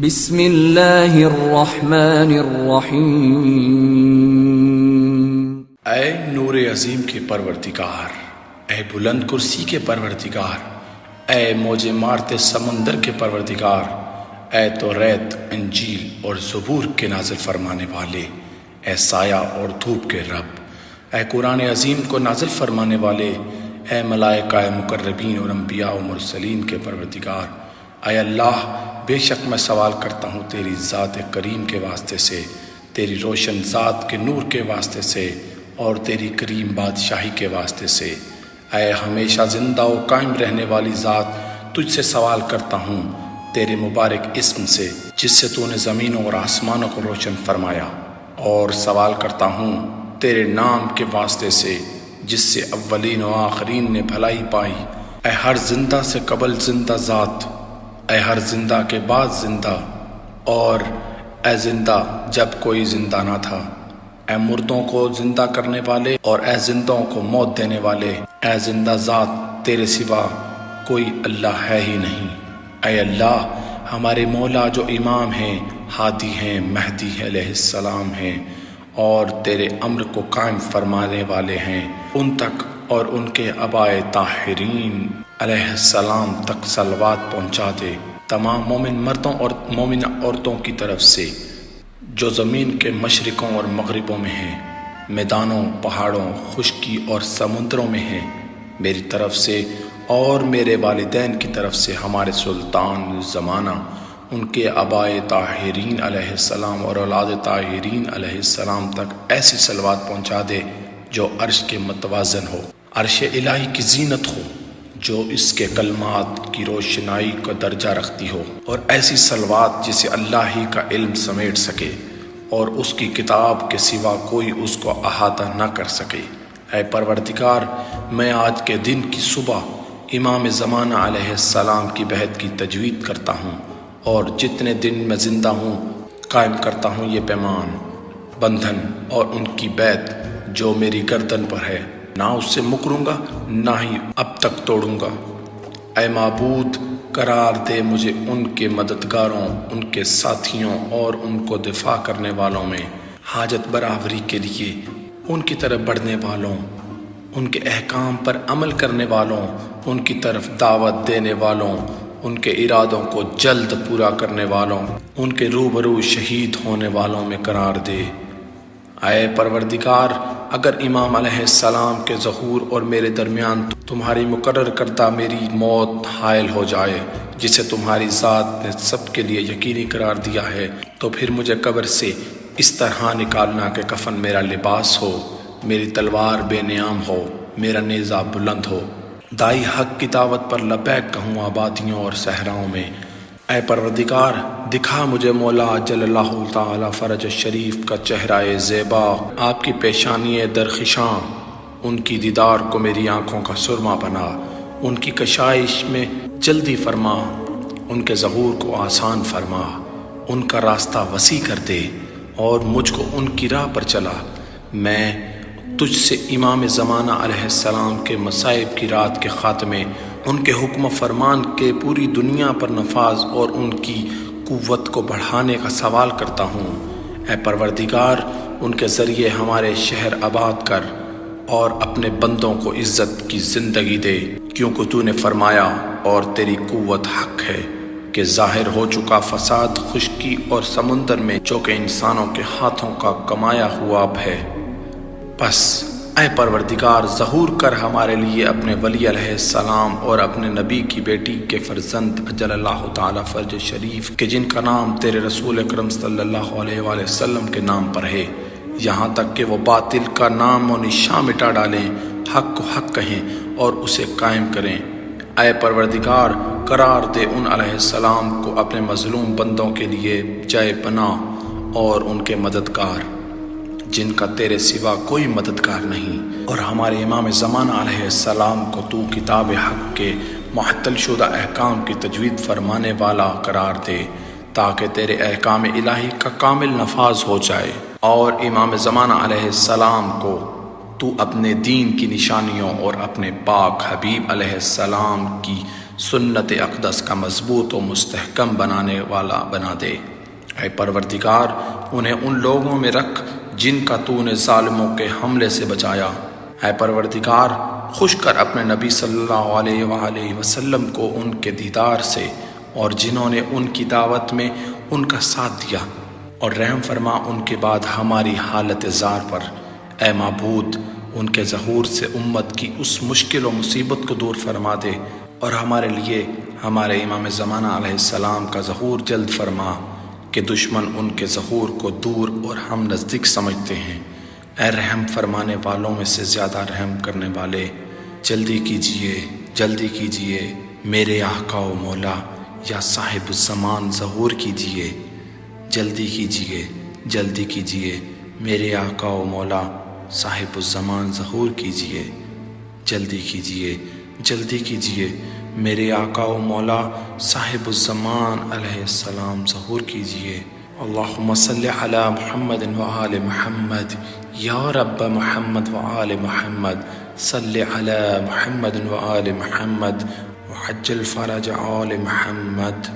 بسم اللہ الرحمن الرحیم۔ اے نور عظیم کے پروردگار، اے بلند کرسی کے پروردگار، اے موجے مارتے سمندر کے پروردگار، اے توریت، انجیل اور زبور کے نازل فرمانے والے، اے سایہ اور دھوپ کے رب، اے قرآن عظیم کو نازل فرمانے والے، اے ملائکہ مقربین اور انبیاء و مرسلین کے پروردگار، اے اللہ بے شک میں سوال کرتا ہوں تیری ذات کریم کے واسطے سے، تیری روشن ذات کے نور کے واسطے سے اور تیری کریم بادشاہی کے واسطے سے، اے ہمیشہ زندہ و قائم رہنے والی ذات، تجھ سے سوال کرتا ہوں تیرے مبارک اسم سے جس سے تو نے زمینوں اور آسمانوں کو روشن فرمایا، اور سوال کرتا ہوں تیرے نام کے واسطے سے جس سے اولین و آخرین نے بھلائی پائی، اے ہر زندہ سے قبل زندہ ذات، اے ہر زندہ کے بعد زندہ، اور اے زندہ جب کوئی زندہ نہ تھا، اے مردوں کو زندہ کرنے والے اور اے زندوں کو موت دینے والے، اے زندہ ذات تیرے سوا کوئی اللہ ہے ہی نہیں۔ اے اللہ ہمارے مولا جو امام ہیں، ہادی ہیں، مہدی علیہ السلام ہیں اور تیرے امر کو قائم فرمانے والے ہیں، ان تک اور ان کے آبائے طاہرین علیہ السلام تک صلوات پہنچا دے، تمام مومن مردوں اور مومن عورتوں کی طرف سے جو زمین کے مشرقوں اور مغربوں میں ہیں، میدانوں، پہاڑوں، خشکی اور سمندروں میں ہیں، میری طرف سے اور میرے والدین کی طرف سے ہمارے سلطان زمانہ، ان کے آبائے طاہرین علیہ السلام اور اولاد طاہرین علیہ السلام تک ایسی صلوات پہنچا دے جو عرش کے متوازن ہو، عرش الہی کی زینت ہو، جو اس کے کلمات کی روشنائی کا درجہ رکھتی ہو، اور ایسی صلوات جسے اللہ ہی کا علم سمیٹ سکے اور اس کی کتاب کے سوا کوئی اس کو احاطہ نہ کر سکے۔ اے پروردگار، میں آج کے دن کی صبح امام زمانہ علیہ السلام کی بیعت کی تجوید کرتا ہوں، اور جتنے دن میں زندہ ہوں قائم کرتا ہوں یہ پیمان، بندھن اور ان کی بیعت جو میری گردن پر ہے، نہ اس سے مکروں گا نہ ہی اب تک توڑوں گا۔ اے معبود، قرار دے مجھے ان کے مددگاروں، ان کے ساتھیوں اور ان کو دفاع کرنے والوں میں، حاجت برآوری کے لیے ان کی طرف بڑھنے والوں، ان کے احکام پر عمل کرنے والوں، ان کی طرف دعوت دینے والوں، ان کے ارادوں کو جلد پورا کرنے والوں، ان کے روبرو شہید ہونے والوں میں قرار دے۔ اے پروردگار، اگر امام علیہ السلام کے ظہور اور میرے درمیان تمہاری مقرر کردہ میری موت حائل ہو جائے، جسے تمہاری ذات نے سب کے لیے یقینی قرار دیا ہے، تو پھر مجھے قبر سے اس طرح نکالنا کہ کفن میرا لباس ہو، میری تلوار بے نیام ہو، میرا نیزہ بلند ہو، دائی حق کی دعوت پر لبیک کہوں آبادیوں اور صحراؤں میں۔ اے پروردگار، دکھا مجھے مولا جل اللہ تعالی فرج شریف کا چہرہ زیبا، آپ کی پیشانی درخشاں، ان کی دیدار کو میری آنکھوں کا سرما بنا، ان کی کشائش میں جلدی فرما، ان کے ظہور کو آسان فرما، ان کا راستہ وسیع کر دے اور مجھ کو ان کی راہ پر چلا۔ میں تجھ سے امام زمانہ علیہ السلام کے مصائب کی رات کے خاتمے، ان کے حکم فرمان کے پوری دنیا پر نفاذ اور ان کی قوت کو بڑھانے کا سوال کرتا ہوں۔ اے پروردگار، ان کے ذریعے ہمارے شہر آباد کر اور اپنے بندوں کو عزت کی زندگی دے، کیونکہ تو نے فرمایا اور تیری قوت حق ہے کہ ظاہر ہو چکا فساد خشکی اور سمندر میں جو کہ انسانوں کے ہاتھوں کا کمایا ہوا ہے۔ بس اے پروردگار، ظہور کر ہمارے لیے اپنے ولی علیہ السلام اور اپنے نبی کی بیٹی کے فرزند اجل اللہ تعالی فرج شریف کے جن کا نام تیرے رسول اکرم صلی اللہ علیہ وآلہ وسلم کے نام پر ہے، یہاں تک کہ وہ باطل کا نام و نشان مٹا ڈالیں، حق کو حق کہیں اور اسے قائم کریں۔ اے پروردگار، قرار دے ان علیہ السلام کو اپنے مظلوم بندوں کے لیے جائے پناہ اور ان کے مددگار جن کا تیرے سوا کوئی مددگار نہیں، اور ہمارے امام زمانہ علیہ السلام کو تو کتاب حق کے معطل شدہ احکام کی تجوید فرمانے والا قرار دے، تاکہ تیرے احکام الہی کا کامل نفاذ ہو جائے، اور امام زمانہ علیہ السلام کو تو اپنے دین کی نشانیوں اور اپنے پاک حبیب علیہ السلام کی سنت اقدس کا مضبوط و مستحکم بنانے والا بنا دے۔ اے پروردگار انہیں ان لوگوں میں رکھ جن کا تو نے ظالموں کے حملے سے بچایا۔ اے پروردگار خوش کر اپنے نبی صلی اللہ علیہ وآلہ وسلم کو ان کے دیدار سے اور جنہوں نے ان کی دعوت میں ان کا ساتھ دیا، اور رحم فرما ان کے بعد ہماری حالت زار پر۔ اے معبود ان کے ظہور سے امت کی اس مشکل و مصیبت کو دور فرما دے، اور ہمارے لیے ہمارے امام زمانہ علیہ السلام کا ظہور جلد فرما کہ دشمن ان کے ظہور کو دور اور ہم نزدیک سمجھتے ہیں۔ اے رحم فرمانے والوں میں سے زیادہ رحم کرنے والے، جلدی کیجئے میرے آقا و مولا یا صاحب الزمان ظہور کیجئے، جلدی کیجئے میرے آقا و مولا صاحب الزمان ظہور کیجئے، جلدی کیجئے میرے آقا و مولا صاحب الزمان علیہ السلام ظہور کیجئے۔ اللہم صلی علی محمد و آل محمد، یا رب محمد و آل محمد، صلی علی محمد و آل محمد وعجل فرج آل محمد۔